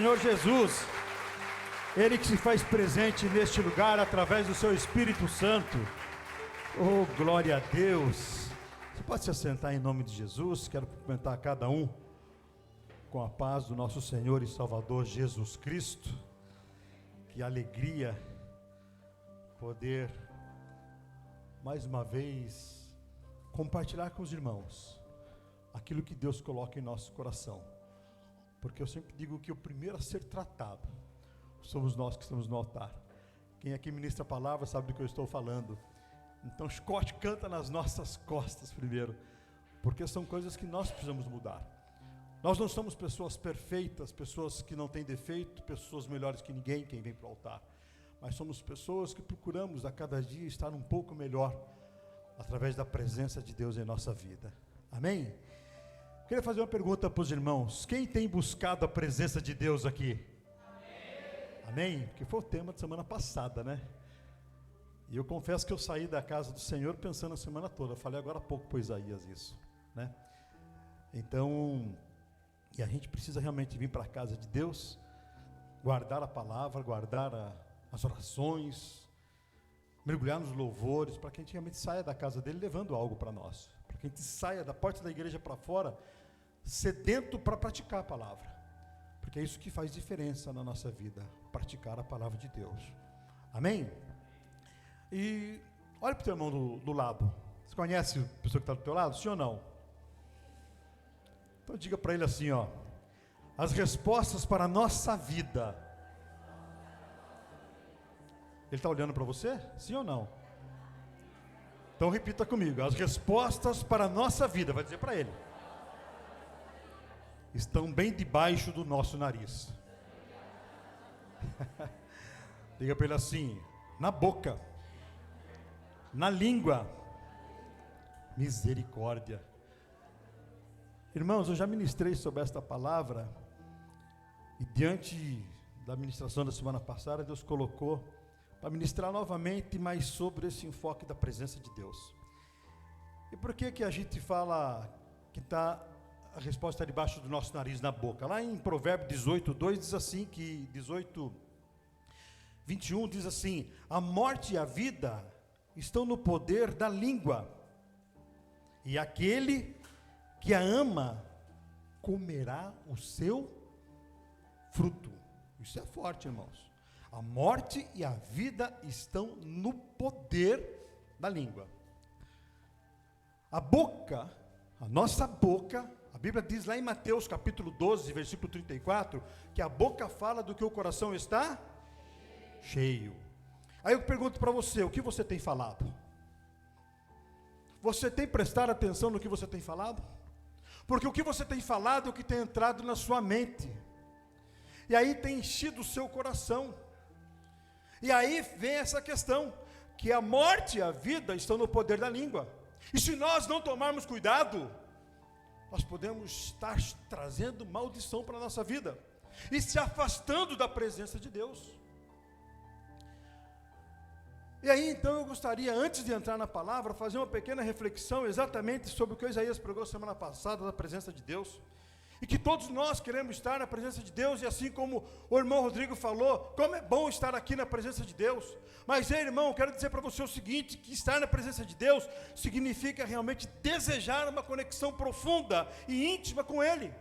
Senhor Jesus, Ele que se faz presente neste lugar através do seu Espírito Santo. Oh, glória a Deus. Você pode se assentar em nome de Jesus. Quero cumprimentar cada um com a paz do nosso Senhor e Salvador Jesus Cristo. Que alegria poder mais uma vez compartilhar com os irmãos aquilo que Deus coloca em nosso coração, porque eu sempre digo que o primeiro a ser tratado somos nós que estamos no altar. Quem aqui ministra a palavra sabe do que eu estou falando. Então Scott canta nas nossas costas primeiro, porque são coisas que nós precisamos mudar. Nós não somos pessoas perfeitas, pessoas que não têm defeito, pessoas melhores que ninguém quem vem para o altar, mas somos pessoas que procuramos a cada dia estar um pouco melhor através da presença de Deus em nossa vida. Amém? Queria fazer uma pergunta para os irmãos: quem tem buscado a presença de Deus aqui? Amém? Porque foi o tema da semana passada, né? E eu confesso que eu saí da casa do Senhor pensando a semana toda. Eu falei agora há pouco para Isaías isso, né? Então, e a gente precisa realmente vir para a casa de Deus, guardar a palavra, guardar as orações, mergulhar nos louvores, para que a gente realmente saia da casa dele levando algo para nós, para que a gente saia da porta da igreja para fora sedento para praticar a palavra, porque é isso que faz diferença na nossa vida, praticar a palavra de Deus. Amém? E olha para o teu irmão do lado. Você conhece a pessoa que está do teu lado, sim ou não? Então diga para ele assim, ó: as respostas para a nossa vida. Ele está olhando para você? Sim ou não? Então repita comigo: as respostas para a nossa vida, vai dizer para ele, estão bem debaixo do nosso nariz. Diga para ele assim: na boca, na língua, misericórdia. Irmãos, eu já ministrei sobre esta palavra, e diante da ministração da semana passada, Deus colocou para ministrar novamente, mas sobre esse enfoque da presença de Deus. E por que a gente fala que a resposta está debaixo do nosso nariz, na boca? Lá em Provérbios 18:2 diz assim, que 18:21 diz assim: a morte e a vida estão no poder da língua, e aquele que a ama comerá o seu fruto. Isso é forte, irmãos. A morte e a vida estão no poder da língua. A boca, a nossa boca, a Bíblia diz lá em Mateus capítulo 12, versículo 34, que a boca fala do que o coração está cheio. Aí eu pergunto para você: o que você tem falado? Você tem prestado atenção no que você tem falado? Porque o que você tem falado é o que tem entrado na sua mente, e aí tem enchido o seu coração. E aí vem essa questão, que a morte e a vida estão no poder da língua, e se nós não tomarmos cuidado, nós podemos estar trazendo maldição para a nossa vida, e se afastando da presença de Deus. E aí então eu gostaria, antes de entrar na palavra, fazer uma pequena reflexão exatamente sobre o que Isaías pregou semana passada, da presença de Deus, e que todos nós queremos estar na presença de Deus, e assim como o irmão Rodrigo falou, como é bom estar aqui na presença de Deus. Mas irmão, eu quero dizer para você o seguinte, que estar na presença de Deus significa realmente desejar uma conexão profunda e íntima com Ele.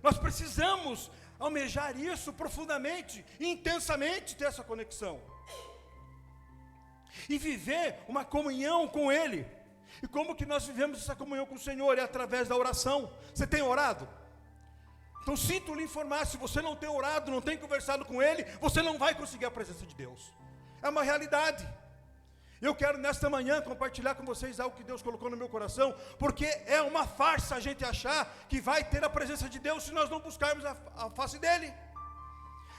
Nós precisamos almejar isso profundamente e intensamente, ter essa conexão, e viver uma comunhão com Ele. E como que nós vivemos essa comunhão com o Senhor? É através da oração. Você tem orado? Então sinto lhe informar, se você não tem orado, não tem conversado com Ele, você não vai conseguir a presença de Deus. É uma realidade. Eu quero nesta manhã compartilhar com vocês algo que Deus colocou no meu coração, porque é uma farsa a gente achar que vai ter a presença de Deus se nós não buscarmos a face dEle.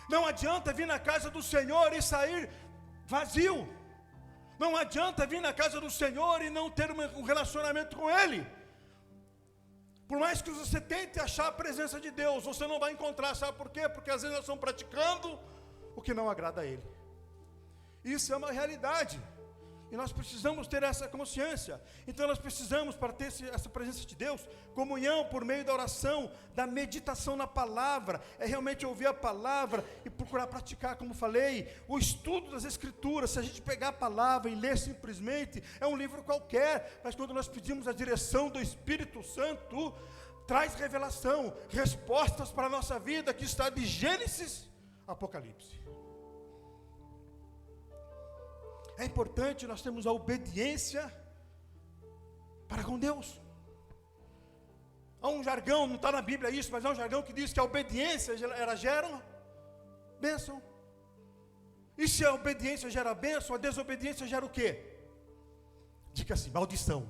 Não adianta vir na casa do Senhor e sair vazio. Não adianta vir na casa do Senhor e não ter um relacionamento com Ele. Por mais que você tente achar a presença de Deus, você não vai encontrar. Sabe por quê? Porque às vezes nós estamos praticando o que não agrada a Ele. Isso é uma realidade. E nós precisamos ter essa consciência. Então nós precisamos, para ter essa presença de Deus, comunhão por meio da oração, da meditação na palavra, é realmente ouvir a palavra e procurar praticar, como falei, o estudo das Escrituras. Se a gente pegar a palavra e ler simplesmente, é um livro qualquer, mas quando nós pedimos a direção do Espírito Santo, traz revelação, respostas para a nossa vida, que está de Gênesis a Apocalipse. É importante nós termos a obediência para com Deus. Há um jargão, não está na Bíblia isso, mas há um jargão que diz que a obediência gera bênção. E se a obediência gera bênção, a desobediência gera o quê? Diga assim, maldição.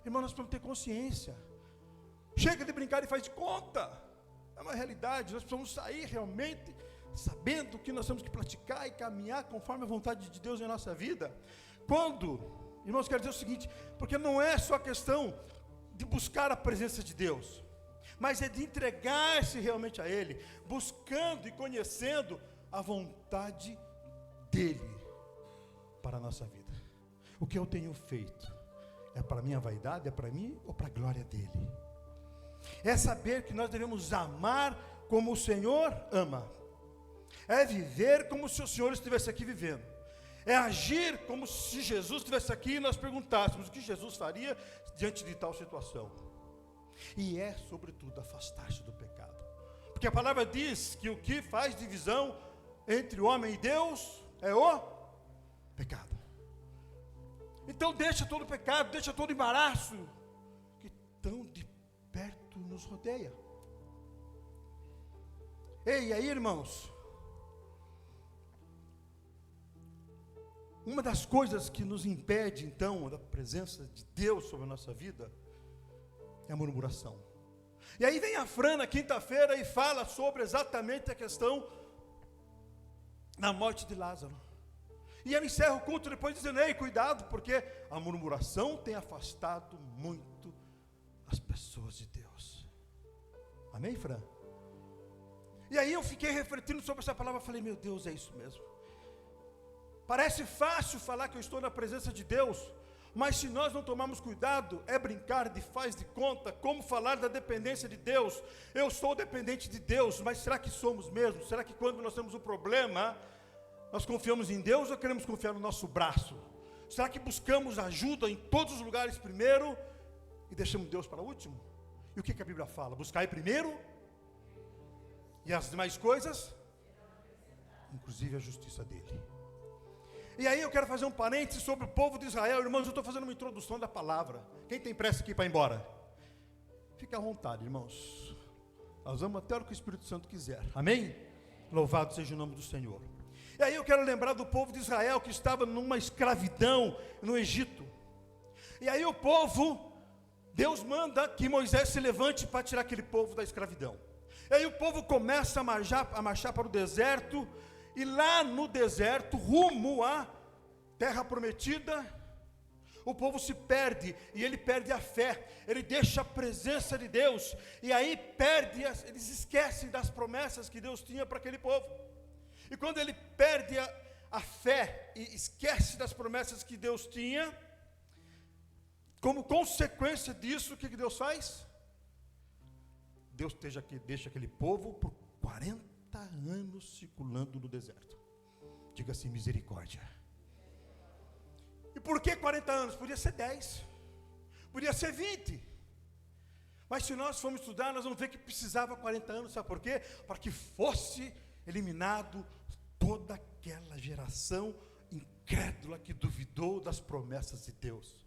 Irmão, nós precisamos ter consciência. Chega de brincar e faz de conta. É uma realidade, nós precisamos sair realmente sabendo que nós temos que praticar e caminhar conforme a vontade de Deus em nossa vida. Quando, irmãos, quero dizer o seguinte, porque não é só questão de buscar a presença de Deus, mas é de entregar-se realmente a Ele, buscando e conhecendo a vontade dEle para a nossa vida. O que eu tenho feito, é para a minha vaidade, é para mim ou para a glória dEle? É saber que nós devemos amar como o Senhor ama. É viver como se o Senhor estivesse aqui vivendo. É agir como se Jesus estivesse aqui e nós perguntássemos o que Jesus faria diante de tal situação. E é, sobretudo, afastar-se do pecado. Porque a palavra diz que o que faz divisão entre o homem e Deus é o pecado. Então deixa todo o pecado, deixa todo o embaraço que tão de perto nos rodeia. Ei, aí, irmãos, uma das coisas que nos impede, então, da presença de Deus sobre a nossa vida, é a murmuração. E aí vem a Fran na quinta-feira e fala sobre exatamente a questão da morte de Lázaro. E ela encerra o culto depois dizendo, ei, cuidado, porque a murmuração tem afastado muito as pessoas de Deus. Amém, Fran? E aí eu fiquei refletindo sobre essa palavra, falei, meu Deus, é isso mesmo. Parece fácil falar que eu estou na presença de Deus, mas se nós não tomarmos cuidado, é brincar de faz de conta, como falar da dependência de Deus. Eu sou dependente de Deus, mas será que somos mesmo? Será que quando nós temos um problema, nós confiamos em Deus ou queremos confiar no nosso braço? Será que buscamos ajuda em todos os lugares primeiro e deixamos Deus para o último? E o que a Bíblia fala? Buscai primeiro e as demais coisas, inclusive a justiça dele. E aí eu quero fazer um parênteses sobre o povo de Israel. Irmãos, eu estou fazendo uma introdução da palavra. Quem tem pressa aqui para ir embora? Fique à vontade, irmãos. Nós vamos até o que o Espírito Santo quiser. Amém? Louvado seja o nome do Senhor. E aí eu quero lembrar do povo de Israel que estava numa escravidão no Egito. E aí o povo, Deus manda que Moisés se levante para tirar aquele povo da escravidão. E aí o povo começa a marchar para o deserto. E lá no deserto, rumo à terra prometida, o povo se perde, e ele perde a fé, ele deixa a presença de Deus, e aí eles esquecem das promessas que Deus tinha para aquele povo. E quando ele perde a fé, e esquece das promessas que Deus tinha, como consequência disso, o que Deus faz? Deus deixa aquele povo por 40 anos circulando no deserto. Diga assim, misericórdia. E por que 40 anos? Podia ser 10, podia ser 20. Mas se nós formos estudar, nós vamos ver que precisava 40 anos. Sabe por quê? Para que fosse eliminado toda aquela geração incrédula que duvidou das promessas de Deus.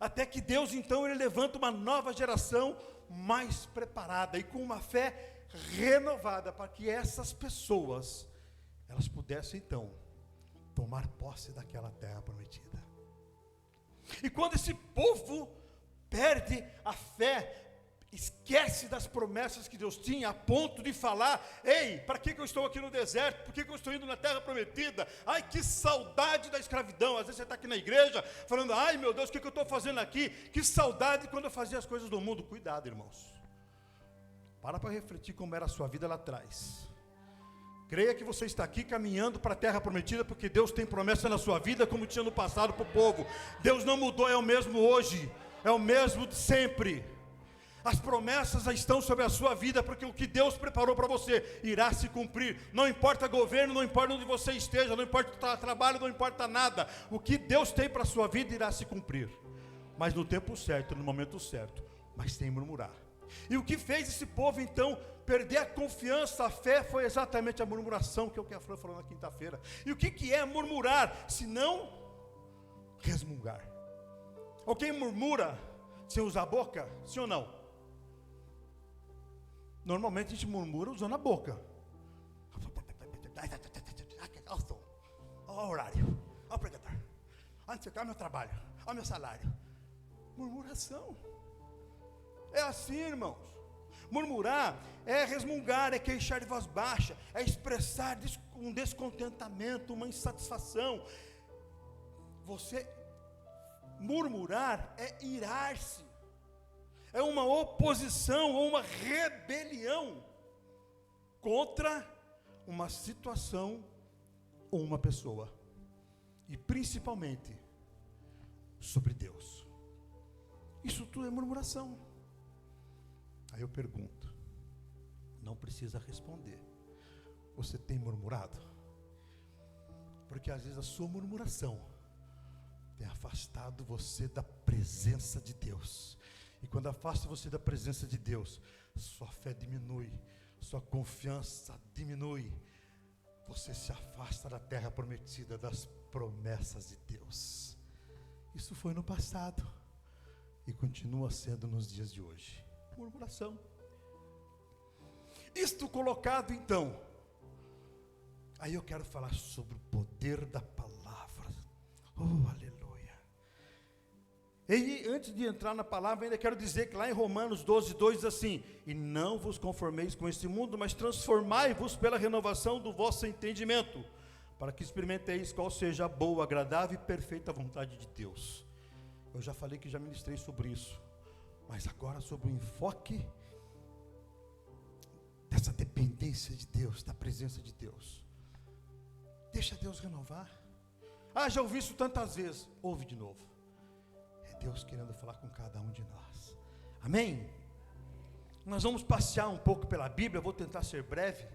Até que Deus então ele levanta uma nova geração mais preparada e com uma fé renovada, para que essas pessoas elas pudessem então tomar posse daquela terra prometida. E quando esse povo perde a fé, esquece das promessas que Deus tinha, a ponto de falar, ei, para que eu estou aqui no deserto? Por que eu estou indo na terra prometida? Ai, que saudade da escravidão. Às vezes você está aqui na igreja, falando, ai meu Deus, o que eu estou fazendo aqui? Que saudade quando eu fazia as coisas do mundo. Cuidado, irmãos. Para refletir como era a sua vida lá atrás. Creia que você está aqui caminhando para a terra prometida, porque Deus tem promessa na sua vida, como tinha no passado para o povo. Deus não mudou, é o mesmo hoje, é o mesmo de sempre. As promessas já estão sobre a sua vida, porque o que Deus preparou para você irá se cumprir. Não importa governo, não importa onde você esteja, não importa trabalho, não importa nada. O que Deus tem para a sua vida irá se cumprir, mas no tempo certo, no momento certo, mas sem murmurar. E o que fez esse povo então perder a confiança, a fé, foi exatamente a murmuração, que é o que a Fran falou na quinta-feira. E o que é murmurar, se não resmungar? Alguém murmura sem usar a boca, sim ou não? Normalmente a gente murmura usando a boca. Olha o horário, olha o pregador, onde você está, meu trabalho, olha o meu salário. Murmuração. É assim, irmãos. Murmurar é resmungar, é queixar de voz baixa, é expressar um descontentamento, uma insatisfação. Você murmurar é irar-se, é uma oposição ou uma rebelião contra uma situação ou uma pessoa, e principalmente sobre Deus. Isso tudo é murmuração. Aí eu pergunto, não precisa responder, você tem murmurado? Porque às vezes a sua murmuração tem afastado você da presença de Deus. E quando afasta você da presença de Deus, sua fé diminui, sua confiança diminui, você se afasta da terra prometida, das promessas de Deus. Isso foi no passado e continua sendo nos dias de hoje. Murmuração. Isto colocado então, aí eu quero falar sobre o poder da palavra. Oh, aleluia. E antes de entrar na palavra, ainda quero dizer que lá em Romanos 12:2 diz assim: e não vos conformeis com este mundo, mas transformai-vos pela renovação do vosso entendimento, para que experimenteis qual seja a boa, agradável e perfeita vontade de Deus. Eu já falei que já ministrei sobre isso, mas agora sobre o enfoque dessa dependência de Deus, da presença de Deus. Deixa Deus renovar. Já ouvi isso tantas vezes. Ouve de novo. É Deus querendo falar com cada um de nós. Amém? Nós vamos passear um pouco pela Bíblia, eu vou tentar ser breve,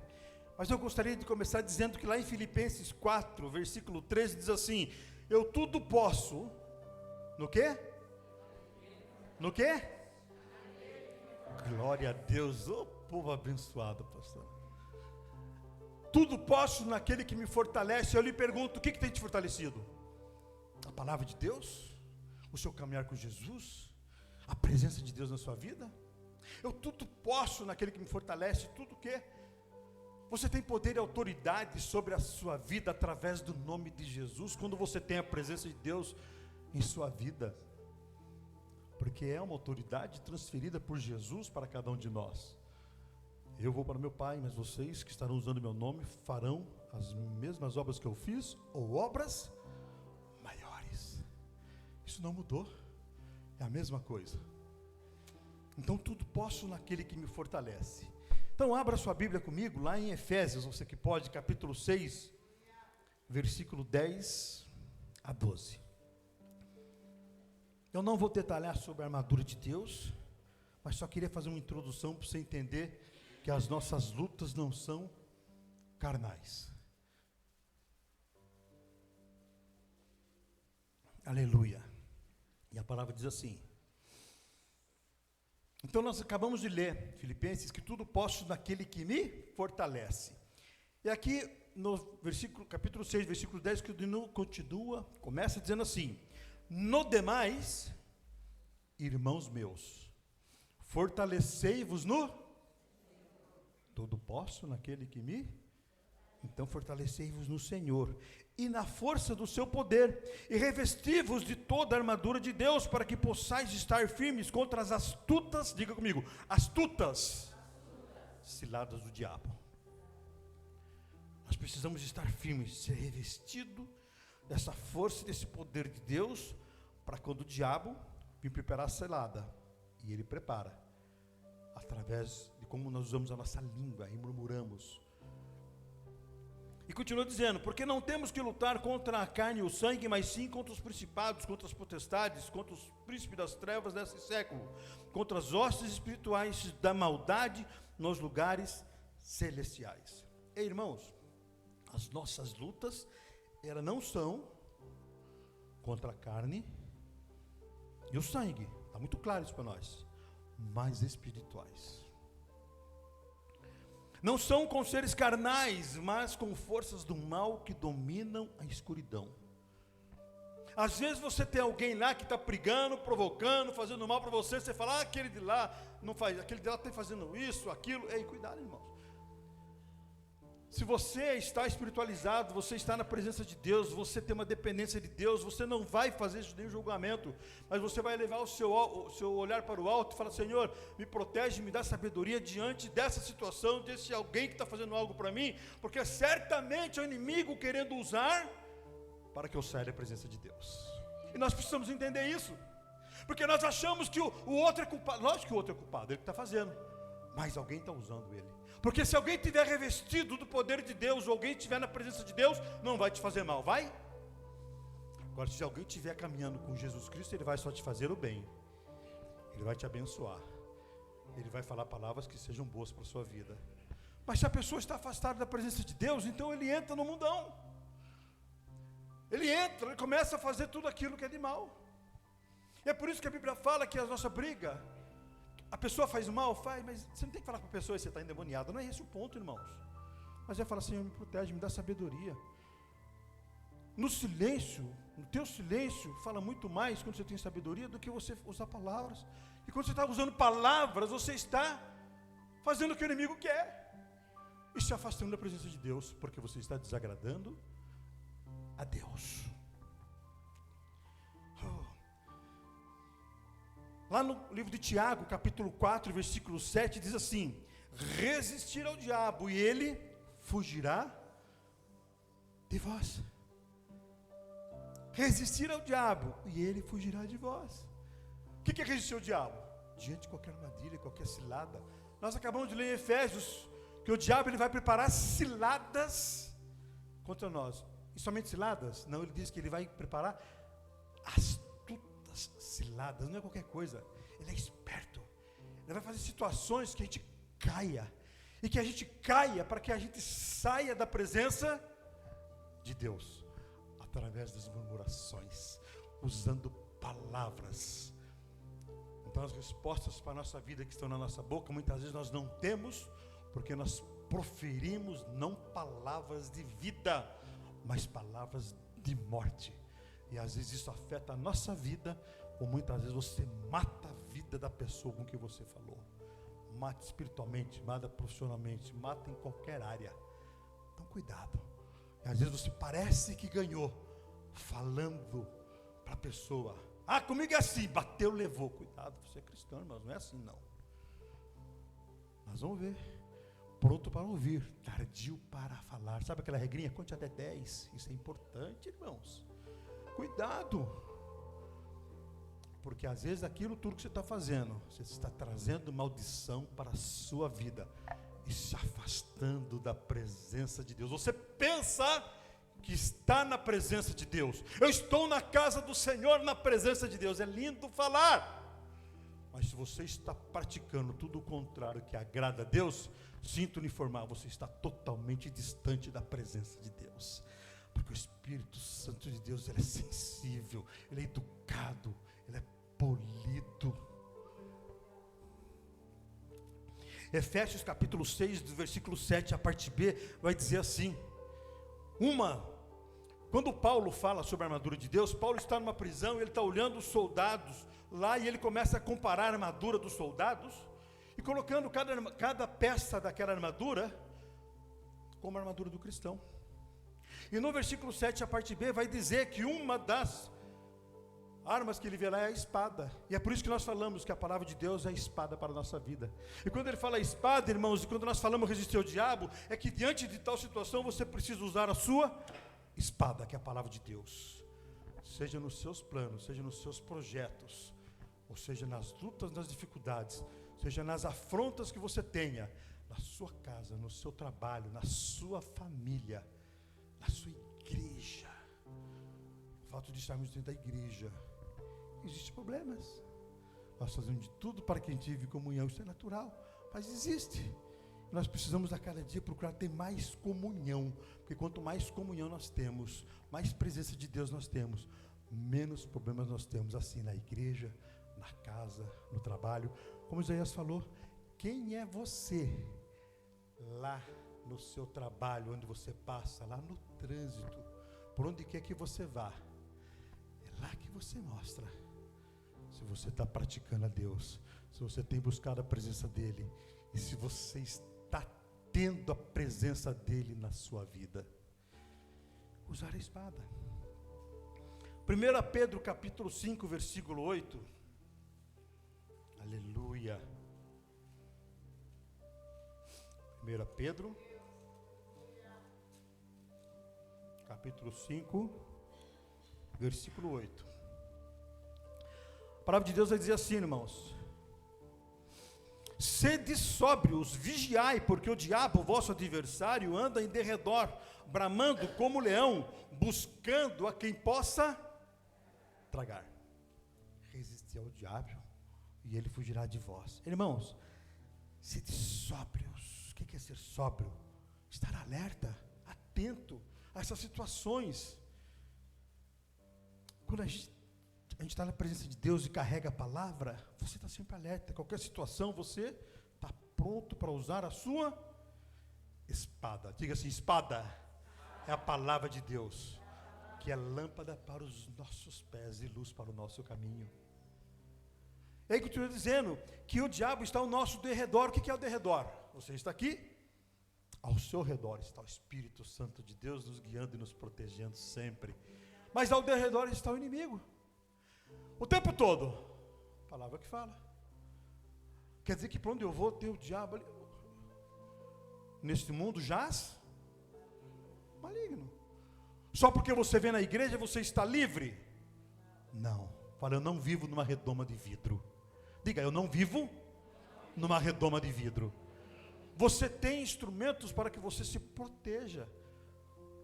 mas eu gostaria de começar dizendo que lá em Filipenses 4, versículo 13, diz assim: eu tudo posso, no quê? No quê? Glória a Deus, ô povo abençoado, pastor. Tudo posso naquele que me fortalece. Eu lhe pergunto, o que tem te fortalecido? A palavra de Deus? O seu caminhar com Jesus? A presença de Deus na sua vida? Eu tudo posso naquele que me fortalece. Tudo o quê? Você tem poder e autoridade sobre a sua vida através do nome de Jesus, quando você tem a presença de Deus em sua vida, porque é uma autoridade transferida por Jesus para cada um de nós. Eu vou para meu Pai, mas vocês que estarão usando meu nome farão as mesmas obras que eu fiz, ou obras maiores. Isso não mudou, é a mesma coisa. Então tudo posso naquele que me fortalece. Então abra sua Bíblia comigo, lá em Efésios, você que pode, capítulo 6, versículo 10 a 12. Eu não vou detalhar sobre a armadura de Deus, mas só queria fazer uma introdução para você entender que as nossas lutas não são carnais. Aleluia. E a palavra diz assim. Então nós acabamos de ler, Filipenses, que tudo posso naquele que me fortalece. E aqui no versículo, capítulo 6, versículo 10, começa dizendo assim: no demais, irmãos meus, fortalecei-vos no... Tudo posso naquele que me... Então fortalecei-vos no Senhor e na força do seu poder, e revesti-vos de toda a armadura de Deus, para que possais estar firmes contra as astutas, diga comigo, astutas ciladas do diabo. Nós precisamos estar firmes, ser revestido dessa força e desse poder de Deus, para quando o diabo vir preparar a cilada, e ele prepara, através de como nós usamos a nossa língua e murmuramos. E continua dizendo, porque não temos que lutar contra a carne e o sangue, mas sim contra os principados, contra as potestades, contra os príncipes das trevas desse século, contra as hostes espirituais da maldade nos lugares celestiais. Ei, irmãos, as nossas lutas, elas não são contra a carne e o sangue, está muito claro isso para nós, mas espirituais. Não são com seres carnais, mas com forças do mal que dominam a escuridão. Às vezes você tem alguém lá que está brigando, provocando, fazendo mal para você, você fala, aquele de lá não faz, aquele de lá está fazendo isso, aquilo. Ei, cuidado, irmãos. Se você está espiritualizado, você está na presença de Deus, você tem uma dependência de Deus, você não vai fazer isso nem julgamento, mas você vai levar o seu olhar para o alto e falar, Senhor, me protege, me dá sabedoria diante dessa situação, desse alguém que está fazendo algo para mim, porque certamente é o inimigo querendo usar para que eu saia da presença de Deus. E nós precisamos entender isso, porque nós achamos que o outro é culpado. Lógico que o outro é culpado, ele que está fazendo, mas alguém está usando ele. Porque se alguém tiver revestido do poder de Deus, ou alguém estiver na presença de Deus, não vai te fazer mal, vai? Agora, se alguém estiver caminhando com Jesus Cristo, ele vai só te fazer o bem, ele vai te abençoar, ele vai falar palavras que sejam boas para a sua vida. Mas se a pessoa está afastada da presença de Deus, então ele entra no mundão, ele começa a fazer tudo aquilo que é de mal. E é por isso que a Bíblia fala que a nossa briga, a pessoa faz o mal, faz, mas você não tem que falar para a pessoa que você está endemoniado, não é esse o ponto, irmãos. Mas é falar, Senhor, me protege, me dá sabedoria. No silêncio, no teu silêncio, fala muito mais quando você tem sabedoria do que você usar palavras. E quando você está usando palavras, você está fazendo o que o inimigo quer e se afastando da presença de Deus, porque você está desagradando a Deus. Lá no livro de Tiago, capítulo 4, versículo 7, diz assim, resistir ao diabo e ele fugirá de vós. Resistir ao diabo e ele fugirá de vós. O que é resistir ao diabo? Diante de qualquer armadilha, qualquer cilada. Nós acabamos de ler em Efésios que o diabo ele vai preparar ciladas contra nós. E somente ciladas? Não, ele diz que ele vai preparar astutas ciladas, não é qualquer coisa. Ele é esperto. Ele vai fazer situações que a gente caia. E que a gente caia para que a gente saia da presença de Deus. Através das murmurações, usando palavras. Então as respostas para a nossa vida que estão na nossa boca, muitas vezes nós não temos, porque nós proferimos não palavras de vida, mas palavras de morte. E às vezes isso afeta a nossa vida, ou muitas vezes você mata a vida da pessoa com que você falou. Mata espiritualmente, mata profissionalmente, mata em qualquer área. Então cuidado. E às vezes você parece que ganhou, falando para a pessoa, comigo é assim, bateu, levou. Cuidado, você é cristão, mas não é assim não. Nós vamos ver. Pronto para ouvir, tardio para falar. Sabe aquela regrinha? Conte até 10. Isso é importante, irmãos. Cuidado. Porque às vezes aquilo tudo que você está fazendo, você está trazendo maldição para a sua vida e se afastando da presença de Deus. Você pensa que está na presença de Deus. Eu estou na casa do Senhor, na presença de Deus. É lindo falar. Mas se você está praticando tudo o contrário que agrada a Deus, sinto lhe informar, você está totalmente distante da presença de Deus. Porque o Espírito Santo de Deus, ele é sensível, ele é educado, ele é polido. Efésios capítulo 6, do versículo 7, a parte B, vai dizer assim, quando Paulo fala sobre a armadura de Deus, Paulo está numa prisão, ele está olhando os soldados lá, e ele começa a comparar a armadura dos soldados, e colocando cada peça daquela armadura, como a armadura do cristão. E no versículo 7, a parte B, vai dizer que uma das armas que ele vê lá é a espada. E é por isso que nós falamos que a palavra de Deus é a espada para a nossa vida. E quando ele fala espada, irmãos, e quando nós falamos resistir ao diabo, é que diante de tal situação você precisa usar a sua espada, que é a palavra de Deus. Seja nos seus planos, seja nos seus projetos, ou seja nas lutas, nas dificuldades, seja nas afrontas que você tenha, na sua casa, no seu trabalho, na sua família. na sua igreja, o fato de estarmos dentro da igreja, existem problemas. Nós fazemos de tudo para que a gente vive comunhão, isso é natural, mas existe. Nós precisamos a cada dia procurar ter mais comunhão, porque quanto mais comunhão nós temos, mais presença de Deus nós temos, menos problemas nós temos, assim, na igreja, na casa, no trabalho. Como Isaías falou, quem é você lá no seu trabalho, onde você passa, lá no trânsito, por onde quer que você vá? É lá que você mostra se você está praticando a Deus, se você tem buscado a presença dEle, e se você está tendo a presença dEle na sua vida. Usar a espada. 1 Pedro capítulo 5, versículo 8. Aleluia. 1 Pedro capítulo 5, versículo 8. A palavra de Deus vai dizer assim, irmãos: sede sóbrios, vigiai, porque o diabo, vosso adversário, anda em derredor, bramando como leão, buscando a quem possa tragar. Resistir ao diabo, e ele fugirá de vós. Irmãos, sede sóbrios. O que é ser sóbrio? Estar alerta, atento a essas situações. Quando a gente está na presença de Deus e carrega a palavra, você está sempre alerta. Qualquer situação, você está pronto para usar a sua espada. Diga assim: espada é a palavra de Deus, que é lâmpada para os nossos pés e luz para o nosso caminho. E aí continua dizendo que o diabo está ao nosso derredor. O que é o derredor? Você está aqui, ao seu redor está o Espírito Santo de Deus nos guiando e nos protegendo sempre. Mas ao derredor está o inimigo. O tempo todo, palavra que fala. Quer dizer que para onde eu vou tem o diabo ali. Neste mundo jaz maligno. Só porque você vem na igreja você está livre? Não. Fala, eu não vivo numa redoma de vidro. Diga, eu não vivo numa redoma de vidro. Você tem instrumentos para que você se proteja,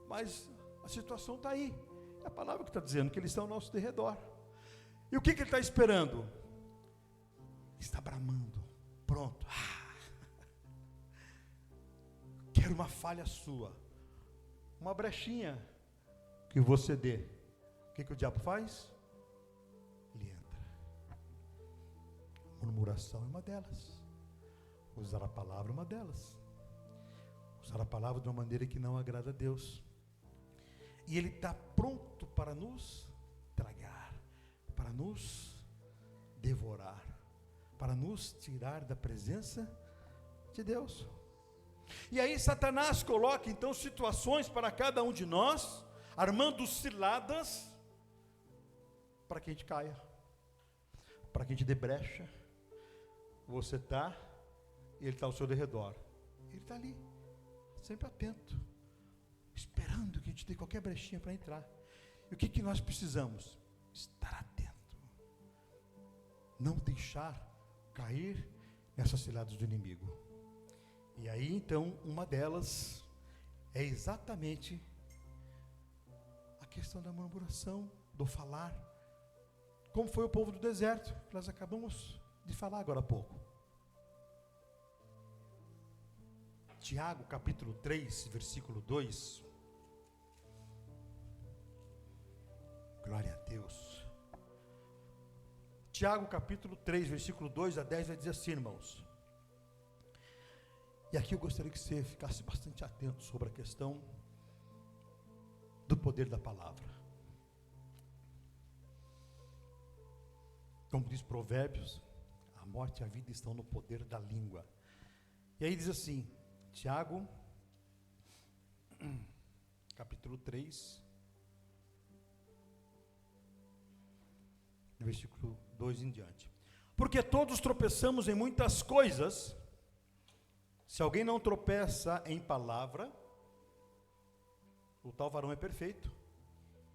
mas a situação está aí. É a palavra que está dizendo que eles estão ao nosso derredor. E o que ele está esperando? Está bramando, pronto. Quero uma falha sua, uma brechinha que você dê. O que o diabo faz? Ele entra. Murmuração é uma delas. Usar a palavra é uma delas. Usar a palavra de uma maneira que não agrada a Deus. E ele está pronto para nos tragar, para nos devorar, para nos tirar da presença de Deus. E aí Satanás coloca então situações para cada um de nós, armando ciladas para que a gente caia, para que a gente dê brecha. Você está, e ele está ao seu derredor. Ele está ali, sempre atento, esperando que a gente dê qualquer brechinha para entrar. E o que nós precisamos? Estar atento. Não deixar cair nessas ciladas do inimigo. E aí então, uma delas é exatamente a questão da murmuração, do falar. Como foi o povo do deserto, que nós acabamos de falar agora há pouco. Tiago capítulo 3, versículo 2. Glória a Deus. Tiago capítulo 3, versículo 2 a 10 vai dizer assim, irmãos. E aqui eu gostaria que você ficasse bastante atento sobre a questão do poder da palavra. Como diz Provérbios, a morte e a vida estão no poder da língua. E aí diz assim, Tiago, capítulo 3, versículo 2 em diante. Porque todos tropeçamos em muitas coisas. Se alguém não tropeça em palavra, o tal varão é perfeito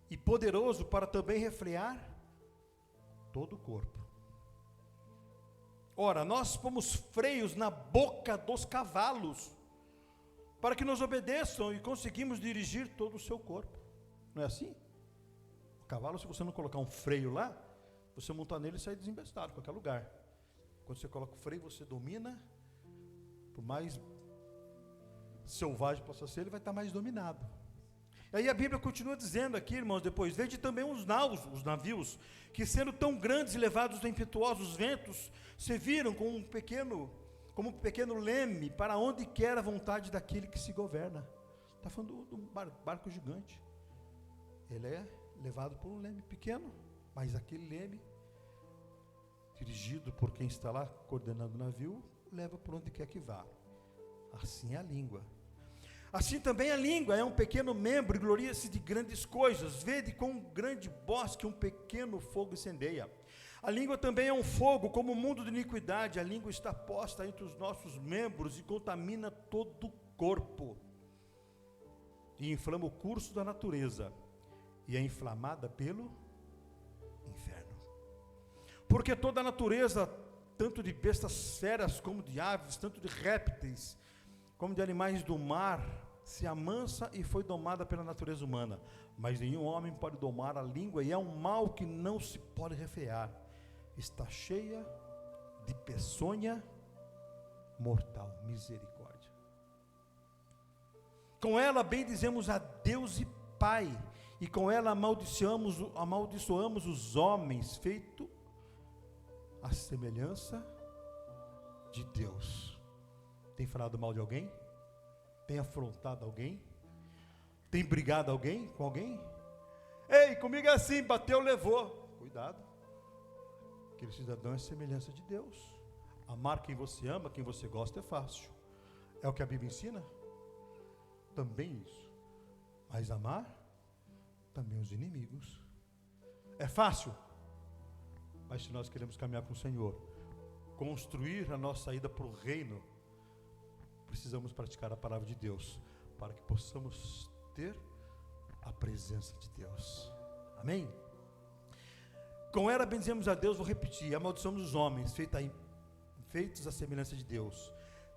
e poderoso para também refrear todo o corpo. Ora, nós pomos freios na boca dos cavalos, para que nos obedeçam e conseguimos dirigir todo o seu corpo. Não é assim? O cavalo, se você não colocar um freio lá, você montar nele e sai desembestado em qualquer lugar. Quando você coloca o freio, você domina, por mais selvagem possa ser, ele vai estar mais dominado. E aí a Bíblia continua dizendo aqui, irmãos, depois, vede também os navios, que sendo tão grandes e levados de impetuosos ventos, se viram como um pequeno leme, para onde quer a vontade daquele que se governa. Está falando do barco gigante. Ele é levado por um leme pequeno, mas aquele leme, dirigido por quem está lá coordenando o navio, leva por onde quer que vá. Assim é a língua. Assim também a língua é um pequeno membro e gloria-se de grandes coisas. Vede com um grande bosque um pequeno fogo incendeia. A língua também é um fogo, como o mundo de iniquidade. A língua está posta entre os nossos membros e contamina todo o corpo. E inflama o curso da natureza. E é inflamada pelo inferno. Porque toda a natureza, tanto de bestas feras como de aves, tanto de répteis, como de animais do mar, se amansa e foi domada pela natureza humana. Mas nenhum homem pode domar a língua, e é um mal que não se pode refrear. Está cheia de peçonha mortal. Misericórdia. Com ela bendizemos a Deus e Pai, e com ela amaldiçoamos os homens, feito a semelhança de Deus. Tem falado mal de alguém? Tem afrontado alguém? Tem brigado com alguém? Ei, comigo é assim, bateu, levou. Cuidado. Aquele cidadão é semelhança de Deus. Amar quem você ama, quem você gosta é fácil. É o que a Bíblia ensina? Também isso. Mas amar também os inimigos. É fácil. Mas se nós queremos caminhar com o Senhor, construir a nossa ida para o reino, precisamos praticar a palavra de Deus, para que possamos ter a presença de Deus. Amém? Com ela bendizemos a Deus, vou repetir, amaldiçoamos os homens, feitos à semelhança de Deus.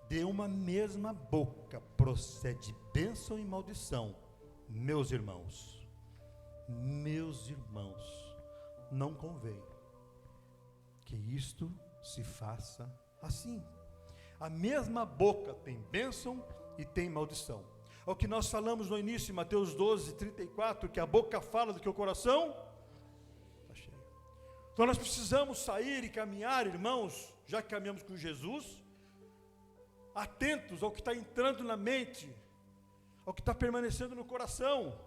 De uma mesma boca procede bênção e maldição. Meus irmãos, não convém que isto se faça assim. A mesma boca tem bênção e tem maldição. É o que nós falamos no início, em Mateus 12, 34, que a boca fala do que o coração está cheio. Então nós precisamos sair e caminhar, irmãos, já que caminhamos com Jesus, atentos ao que está entrando na mente, ao que está permanecendo no coração,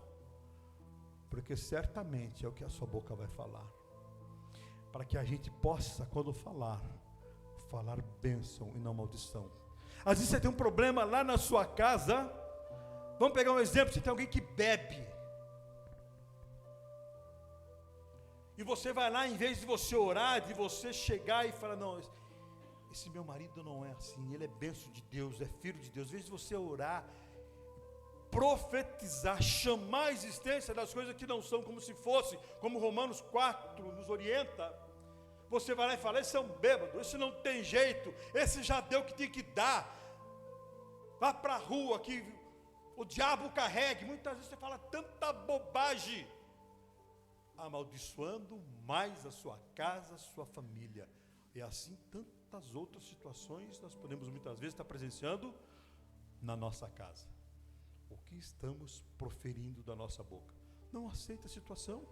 porque certamente é o que a sua boca vai falar, para que a gente possa, quando falar bênção e não maldição. Às vezes você tem um problema lá na sua casa. Vamos pegar um exemplo, você tem alguém que bebe, e você vai lá, em vez de você orar, de você chegar e falar, não, esse meu marido não é assim, ele é bênção de Deus, é filho de Deus. Em vez de você orar, profetizar, chamar a existência das coisas que não são como se fosse, como Romanos 4 nos orienta, você vai lá e fala, esse é um bêbado, esse não tem jeito, esse já deu o que tinha que dar, vá para a rua que o diabo carregue. Muitas vezes você fala tanta bobagem, amaldiçoando mais a sua casa, a sua família, e assim tantas outras situações nós podemos muitas vezes estar presenciando na nossa casa. O que estamos proferindo da nossa boca? Não aceita a situação.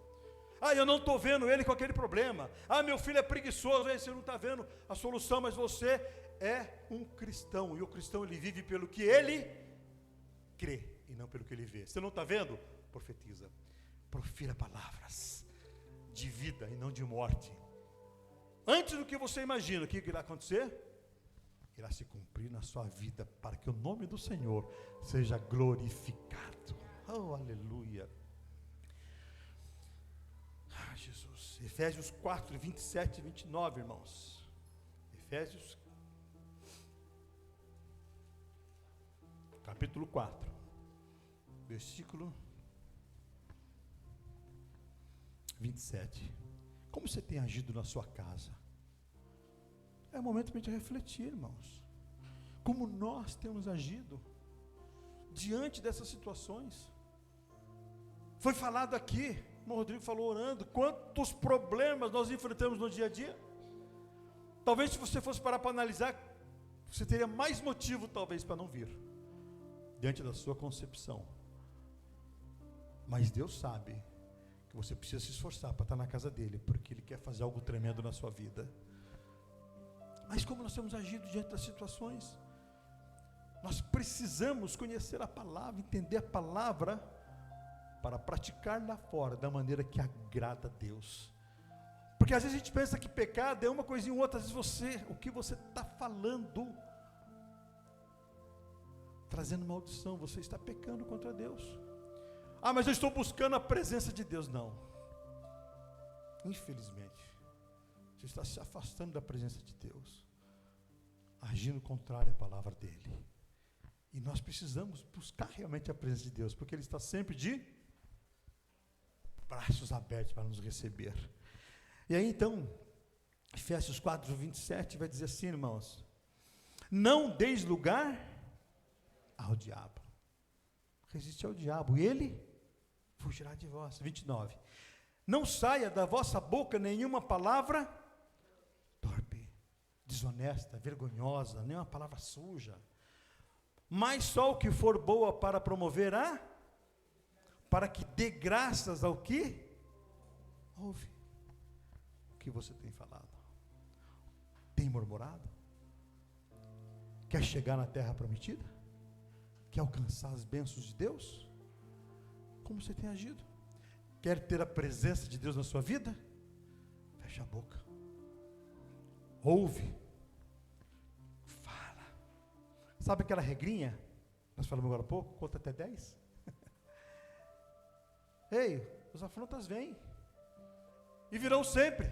Eu não estou vendo ele com aquele problema. Meu filho é preguiçoso. Você não está vendo a solução, mas você é um cristão. E o cristão, ele vive pelo que ele crê e não pelo que ele vê. Você não está vendo? Profetiza. Profira palavras de vida e não de morte. Antes do que você imagina, o que irá acontecer? Irá se cumprir na sua vida, para que o nome do Senhor seja glorificado. Oh, aleluia. Jesus. Efésios 4, 27 e 29, irmãos. Efésios capítulo 4, versículo 27. Como você tem agido na sua casa? É o momento para a gente refletir, irmãos. Como nós temos agido? diante dessas situações. Foi falado aqui, o Rodrigo falou orando, quantos problemas nós enfrentamos no dia a dia. Talvez se você fosse parar para analisar, você teria mais motivo talvez para não vir, diante da sua concepção. Mas Deus sabe que você precisa se esforçar para estar na casa dele, porque ele quer fazer algo tremendo na sua vida. Mas como nós temos agido diante das situações? Nós precisamos conhecer a palavra, entender a palavra, para praticar lá fora da maneira que agrada a Deus. Porque às vezes a gente pensa que pecado é uma coisinha ou outra, às vezes o que você está falando, trazendo maldição, você está pecando contra Deus. Ah, mas eu estou buscando a presença de Deus. Não, infelizmente, você está se afastando da presença de Deus, agindo contrário à palavra dele. E nós precisamos buscar realmente a presença de Deus, porque ele está sempre de braços abertos para nos receber. E aí então, Efésios 4:27 vai dizer assim, irmãos: não deis lugar ao diabo. Resiste ao diabo e ele fugirá de vós. 29. Não saia da vossa boca nenhuma palavra torpe, desonesta, vergonhosa, nenhuma palavra suja, mas só o que for boa para promover para que dê graças ao que ouve. O que você tem falado? Tem murmurado? Quer chegar na terra prometida? Quer alcançar as bênçãos de Deus? Como você tem agido? Quer ter a presença de Deus na sua vida? Fecha a boca. Ouve. Fala. Sabe aquela regrinha? Nós falamos agora há pouco, conta até 10. Ei, os afrontas vêm. E virão sempre.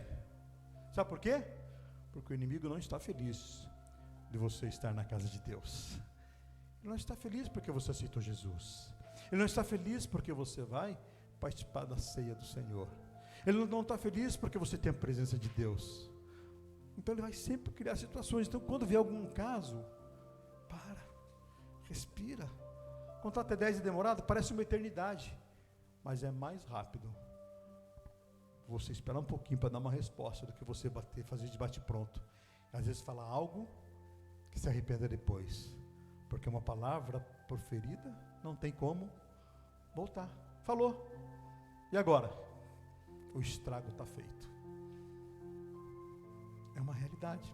Sabe por quê? Porque o inimigo não está feliz de você estar na casa de Deus. Ele não está feliz porque você aceitou Jesus. Ele não está feliz porque você vai participar da ceia do Senhor. Ele não está feliz porque você tem a presença de Deus. Então ele vai sempre criar situações. Então quando vier algum caso, para, respira. Contar até 10 é demorado, parece uma eternidade, mas é mais rápido você esperar um pouquinho para dar uma resposta do que você fazer de bate-pronto. Às vezes falar algo que se arrependa depois, porque uma palavra proferida não tem como voltar. Falou, e agora? O estrago está feito. É uma realidade.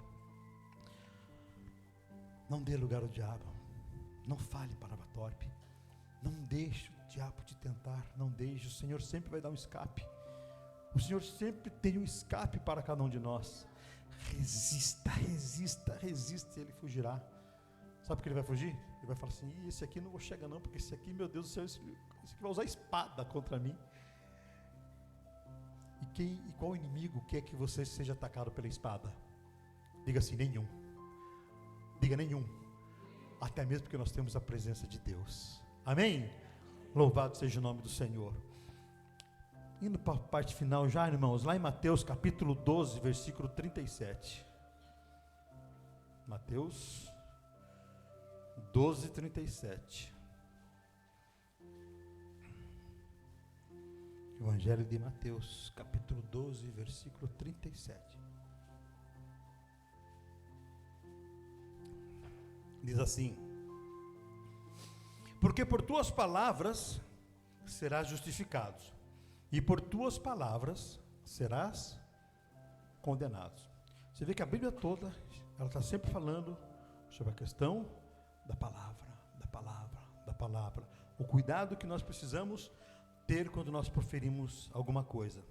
Não dê lugar ao diabo. Não fale palavra torpe. Não deixe o diabo te tentar. Não deixe, o Senhor sempre vai dar um escape. O Senhor sempre tem um escape para cada um de nós. Resista, resista, resista, e ele fugirá. Sabe por que ele vai fugir? Ele vai falar assim: esse aqui não vou chegar não, porque esse aqui, meu Deus do céu, esse aqui vai usar espada contra mim. E qual inimigo quer que você seja atacado pela espada? Diga assim: nenhum. Diga nenhum. Até mesmo porque nós temos a presença de Deus. Amém? Louvado seja o nome do Senhor. Indo para a parte final já, irmãos, lá em Mateus capítulo 12, versículo 37. Mateus 12, 37. Evangelho de Mateus, capítulo 12, versículo 37. Diz assim: porque por tuas palavras serás justificado, e por tuas palavras serás condenado. Você vê que a Bíblia toda, ela está sempre falando sobre a questão da palavra, da palavra, da palavra. O cuidado que nós precisamos ter quando nós proferimos alguma coisa.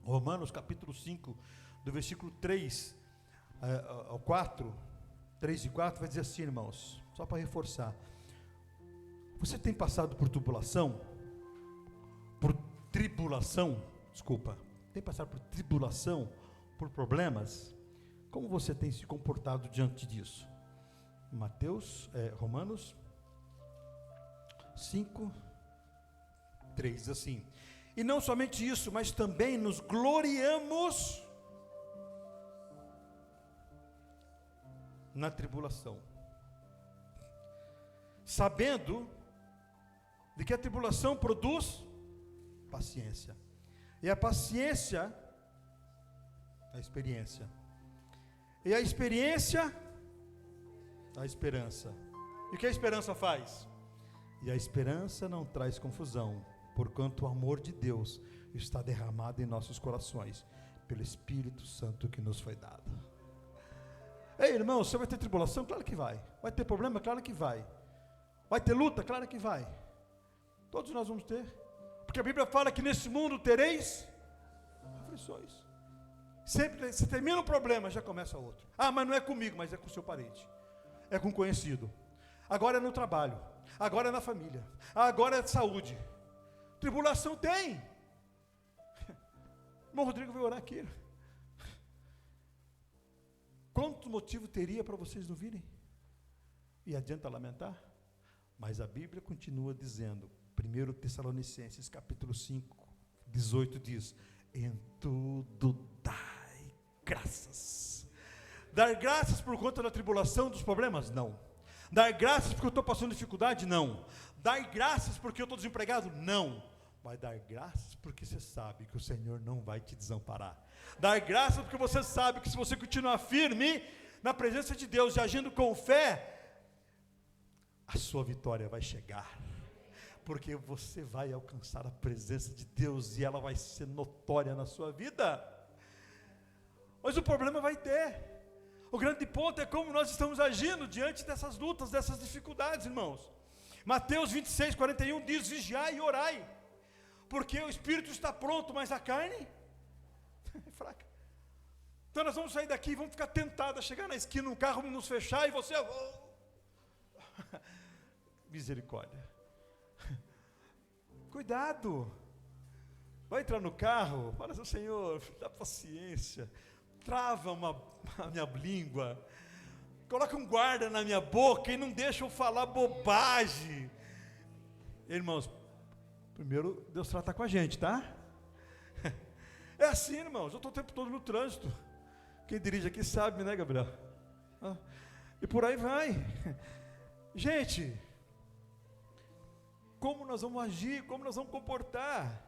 Romanos capítulo 5, do versículo 3 ao 4, 3 e 4, vai dizer assim, irmãos, só para reforçar. Você tem passado por tribulação? Tem passado por tribulação, por problemas? Como você tem se comportado diante disso? Romanos 5, 3, diz assim: e não somente isso, mas também nos gloriamos na tribulação, sabendo De que a tribulação produz paciência. E a paciência, a experiência. E a experiência, a esperança. E o que a esperança faz? E a esperança não traz confusão, porquanto o amor de Deus está derramado em nossos corações, pelo Espírito Santo que nos foi dado. Ei, irmão, você vai ter tribulação? Claro que vai. Vai ter problema? Claro que vai. Vai ter luta? Claro que vai. Todos nós vamos ter. Porque a Bíblia fala que nesse mundo tereis aflições. Sempre, se termina um problema, já começa outro. Ah, mas não é comigo, mas é com o seu parente. É com o conhecido. Agora é no trabalho. Agora é na família. Agora é de saúde. Tribulação tem. O irmão Rodrigo veio orar aqui. Quanto motivo teria para vocês não virem? E adianta lamentar? Mas a Bíblia continua dizendo, 1 Tessalonicenses capítulo 5, 18 diz, em tudo dai graças. Dar graças por conta da tribulação, dos problemas? Não. Dar graças porque eu estou passando dificuldade? Não. Dar graças porque eu estou desempregado? Não. Vai dar graças porque você sabe que o Senhor não vai te desamparar. Dar graças porque você sabe que se você continuar firme na presença de Deus e agindo com fé, a sua vitória vai chegar. Porque você vai alcançar a presença de Deus e ela vai ser notória na sua vida. Mas o problema vai ter. O grande ponto é como nós estamos agindo diante dessas lutas, dessas dificuldades, irmãos. Mateus 26, 41 diz, vigiai e orai. Porque o espírito está pronto, mas a carne é fraca. Então nós vamos sair daqui e vamos ficar tentados a chegar na esquina, um carro nos fechar e você... Misericórdia. Cuidado. Vai entrar no carro, fala assim, Senhor, dá paciência. Trava a minha língua. Coloca um guarda na minha boca e não deixa eu falar bobagem. Irmãos, primeiro, Deus trata com a gente, tá? É assim, irmãos, eu estou o tempo todo no trânsito. Quem dirige aqui sabe, né, Gabriel? E por aí vai. Gente, como nós vamos agir, como nós vamos comportar?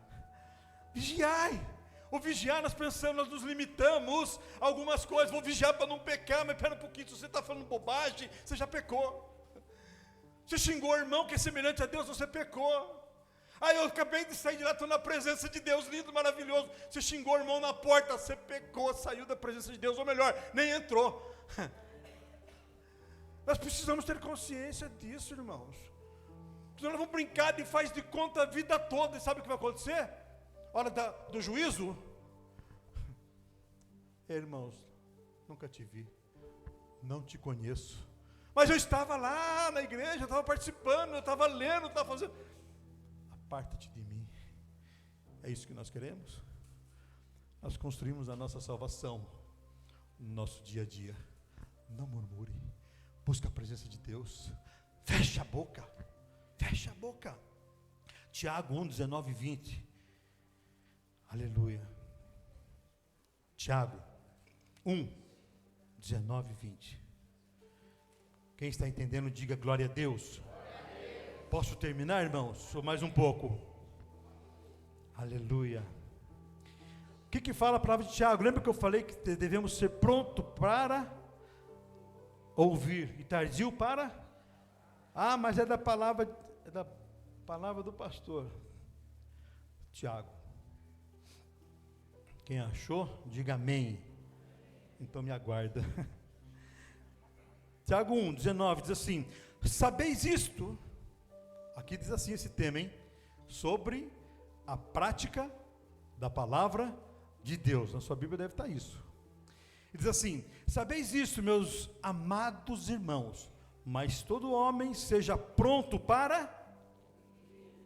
Vigiai. O vigiar, nós pensamos, nós nos limitamos a algumas coisas. Vou vigiar para não pecar, mas espera um pouquinho, se você está falando bobagem, você já pecou. Você xingou o irmão que é semelhante a Deus, você pecou. Eu acabei de sair de lá, estou na presença de Deus, lindo, maravilhoso. Você xingou o irmão na porta, você pecou, saiu da presença de Deus, ou melhor, nem entrou. Nós precisamos ter consciência disso, irmãos. Senão nós vamos brincar de faz de conta a vida toda, e sabe o que vai acontecer? Hora do juízo? Irmãos, nunca te vi, não te conheço, mas eu estava lá na igreja, eu estava participando, eu estava lendo, eu estava fazendo... Aparta-te de mim. É isso que nós queremos? Nós construímos a nossa salvação no nosso dia a dia. Não murmure, busca a presença de Deus, fecha a boca, fecha a boca. Tiago 1, 19 e 20. Aleluia. Tiago 1, 19 e 20. Quem está entendendo, diga glória a Deus. Posso terminar, irmãos? Ou mais um pouco? Aleluia. O que fala a palavra de Tiago? Lembra que eu falei que devemos ser pronto para ouvir e tardio para? Mas é da palavra do pastor. Tiago. Quem achou, diga amém. Então me aguarda. Tiago 1, 19 diz assim: sabeis isto. Aqui diz assim esse tema, hein? Sobre a prática da palavra de Deus. Na sua Bíblia deve estar isso. Ele diz assim: sabeis isso, meus amados irmãos, mas todo homem seja pronto para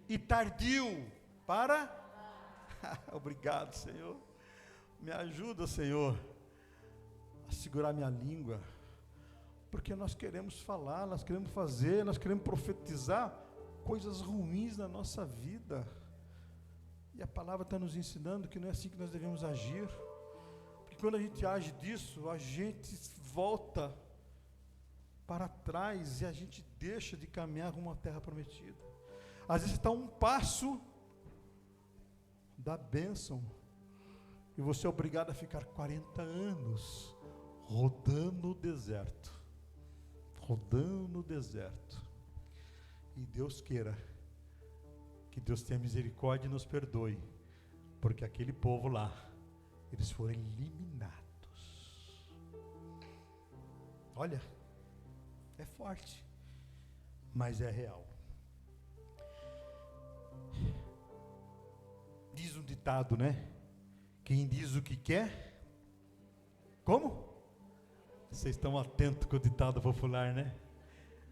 e tardio para... Obrigado, Senhor. Me ajuda, Senhor, a segurar minha língua, porque nós queremos falar, nós queremos fazer, nós queremos profetizar coisas ruins na nossa vida, e a palavra está nos ensinando que não é assim que nós devemos agir, porque quando a gente age disso, a gente volta para trás, e a gente deixa de caminhar rumo à terra prometida, Às vezes você está a um passo da bênção, e você é obrigado a ficar 40 anos rodando o deserto, e Deus queira que Deus tenha misericórdia e nos perdoe, porque aquele povo lá, eles foram eliminados. Olha, é forte, mas é real. Diz um ditado, né? Quem diz o que quer, como? Vocês estão atentos com o ditado popular, né?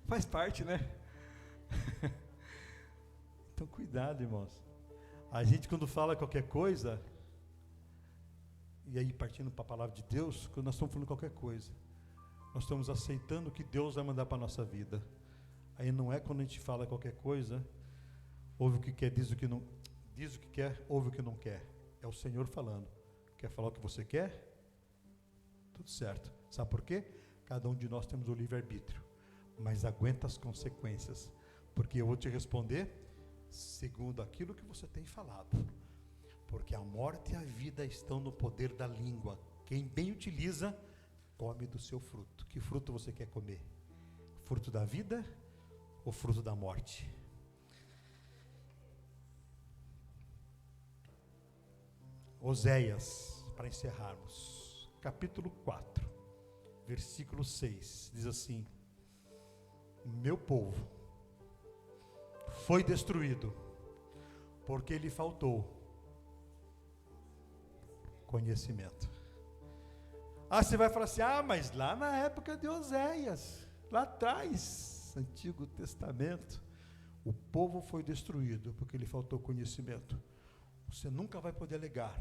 Faz parte, né? Então cuidado, irmãos. A gente quando fala qualquer coisa, e aí partindo para a palavra de Deus, quando nós estamos falando qualquer coisa, nós estamos aceitando o que Deus vai mandar para a nossa vida. Aí não é quando a gente fala qualquer coisa, ouve o que quer, diz o que não, diz o que quer, ouve o que não quer. É o Senhor falando. Quer falar o que você quer? Tudo certo. Sabe por quê? Cada um de nós temos o livre-arbítrio, mas aguenta as consequências, porque eu vou te responder segundo aquilo que você tem falado, porque a morte e a vida estão no poder da língua. Quem bem utiliza, come do seu fruto. Que fruto você quer comer? Fruto da vida ou fruto da morte? Oséias, para encerrarmos, capítulo 4, versículo 6, diz assim: meu povo foi destruído, porque lhe faltou conhecimento. Você vai falar assim, mas lá na época de Oséias, lá atrás, Antigo Testamento, o povo foi destruído, porque lhe faltou conhecimento. Você nunca vai poder alegar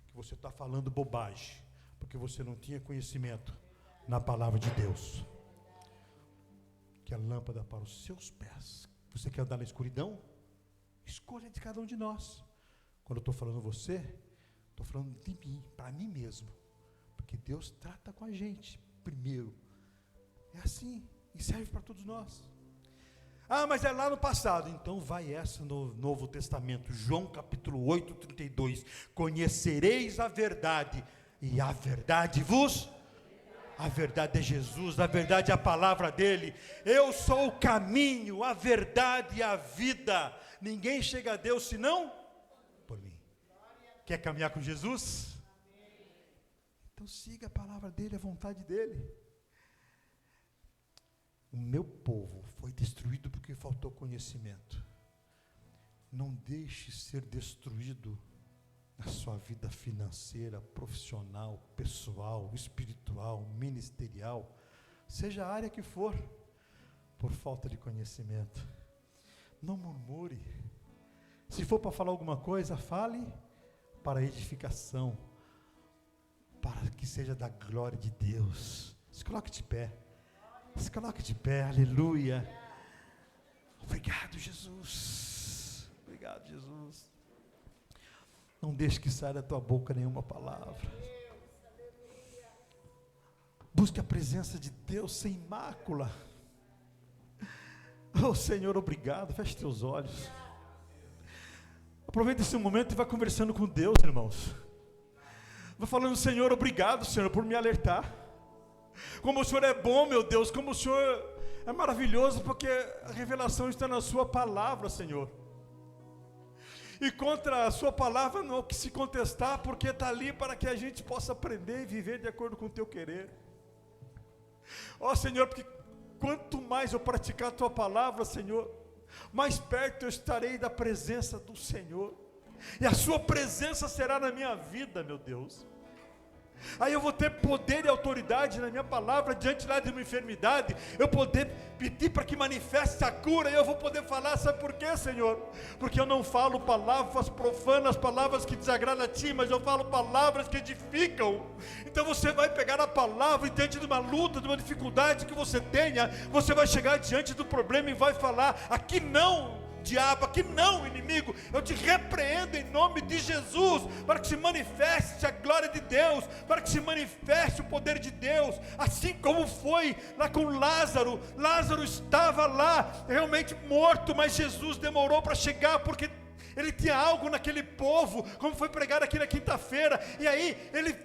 que você está falando bobagem, porque você não tinha conhecimento na palavra de Deus, que é lâmpada para os seus pés. Você quer andar na escuridão? Escolha de cada um de nós. Quando eu estou falando você, estou falando de mim, para mim mesmo, porque Deus trata com a gente primeiro. É assim, e serve para todos nós. Mas é lá no passado. Então vai essa no Novo Testamento, João capítulo 8, 32. Conhecereis a verdade, e a verdade vos... A verdade é Jesus, a verdade é a palavra dele. Eu sou o caminho, a verdade e a vida. Ninguém chega a Deus senão por mim. Quer caminhar com Jesus? Então siga a palavra dele, a vontade dele. O meu povo foi destruído porque faltou conhecimento. Não deixe ser destruído na sua vida financeira, profissional, pessoal, espiritual, ministerial, seja a área que for, por falta de conhecimento. Não murmure. Se for para falar alguma coisa, fale para edificação, para que seja da glória de Deus. Se coloque de pé. Se coloque de pé, aleluia. Obrigado, Jesus. Obrigado, Jesus. Não deixe que saia da tua boca nenhuma palavra. Busque a presença de Deus sem mácula. Senhor, obrigado. Feche teus olhos. Aproveita esse momento e vá conversando com Deus, irmãos. Vá falando, Senhor, obrigado, Senhor, por me alertar. Como o Senhor é bom, meu Deus. Como o Senhor é maravilhoso, porque a revelação está na sua palavra, Senhor. E contra a sua palavra não há que se contestar, porque está ali para que a gente possa aprender e viver de acordo com o teu querer. Senhor, porque quanto mais eu praticar a tua palavra, Senhor, mais perto eu estarei da presença do Senhor, e a sua presença será na minha vida, meu Deus. Aí eu vou ter poder e autoridade na minha palavra, diante lá de uma enfermidade, eu poder pedir para que manifeste a cura, e eu vou poder falar, sabe por quê, Senhor? Porque eu não falo palavras profanas, palavras que desagradam a Ti, mas eu falo palavras que edificam. Então você vai pegar a palavra, e diante de uma luta, de uma dificuldade que você tenha, você vai chegar diante do problema e vai falar, aqui não diabo, aqui não, inimigo, eu te repreendo em nome de Jesus, para que se manifeste a glória de Deus, para que se manifeste o poder de Deus, assim como foi lá com Lázaro. Lázaro estava lá, realmente morto, mas Jesus demorou para chegar, porque ele tinha algo naquele povo, como foi pregado aqui na quinta-feira. E aí,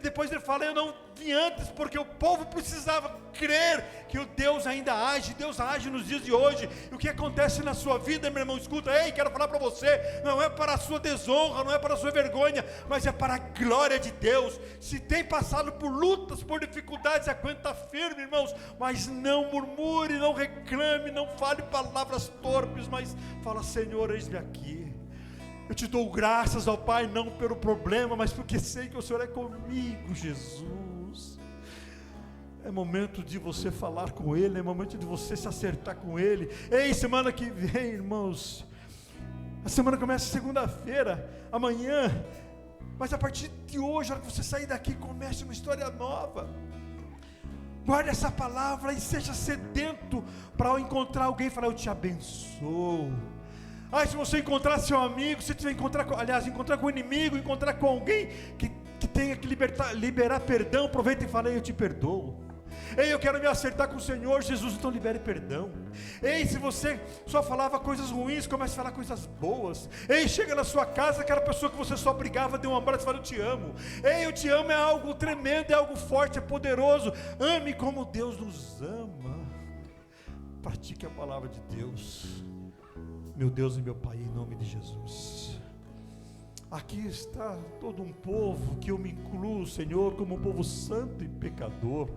depois ele fala: eu não vim antes, porque o povo precisava crer que o Deus ainda age. Deus age nos dias de hoje. E o que acontece na sua vida, meu irmão, escuta, ei, quero falar para você, não é para a sua desonra, não é para a sua vergonha, mas é para a glória de Deus. Se tem passado por lutas, por dificuldades, aguenta firme, irmãos, mas não murmure, não reclame, não fale palavras torpes, mas fala: Senhor, eis-me aqui. Eu te dou graças, ó Pai, não pelo problema, mas porque sei que o Senhor é comigo, Jesus. É momento de você falar com Ele, é momento de você se acertar com Ele. Ei, semana que vem, irmãos, a semana começa segunda-feira, amanhã, mas a partir de hoje, a hora que você sair daqui, comece uma história nova. Guarde essa palavra e seja sedento para ao encontrar alguém falar: eu te abençoo. Se você encontrar seu amigo, se tiver encontrar com o inimigo, encontrar com alguém que tenha que liberar perdão, aproveita e fala: eu te perdoo. Ei, eu quero me acertar com o Senhor Jesus, então libere perdão. Ei, se você só falava coisas ruins, comece a falar coisas boas. Ei, chega na sua casa, aquela pessoa que você só brigava, dê um abraço e fala: eu te amo. Ei, eu te amo é algo tremendo, é algo forte, é poderoso. Ame como Deus nos ama. Pratique a palavra de Deus. Meu Deus e meu Pai, em nome de Jesus. Aqui está todo um povo, que eu me incluo, Senhor, como um povo santo e pecador.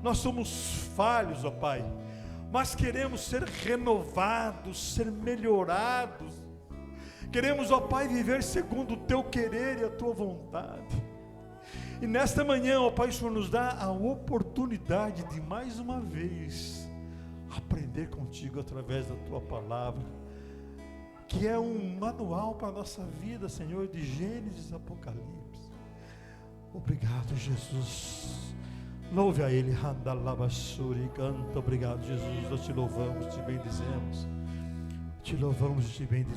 Nós somos falhos, ó Pai, mas queremos ser renovados, ser melhorados. Queremos, ó Pai, viver segundo o Teu querer e a Tua vontade. E nesta manhã, ó Pai, o Senhor nos dá a oportunidade de mais uma vez aprender contigo através da Tua palavra, que é um manual para a nossa vida, Senhor, de Gênesis, Apocalipse. Obrigado, Jesus. Louve a Ele. Canta. Obrigado, Jesus. Nós te louvamos, te bendizemos. Te louvamos e te bendizemos.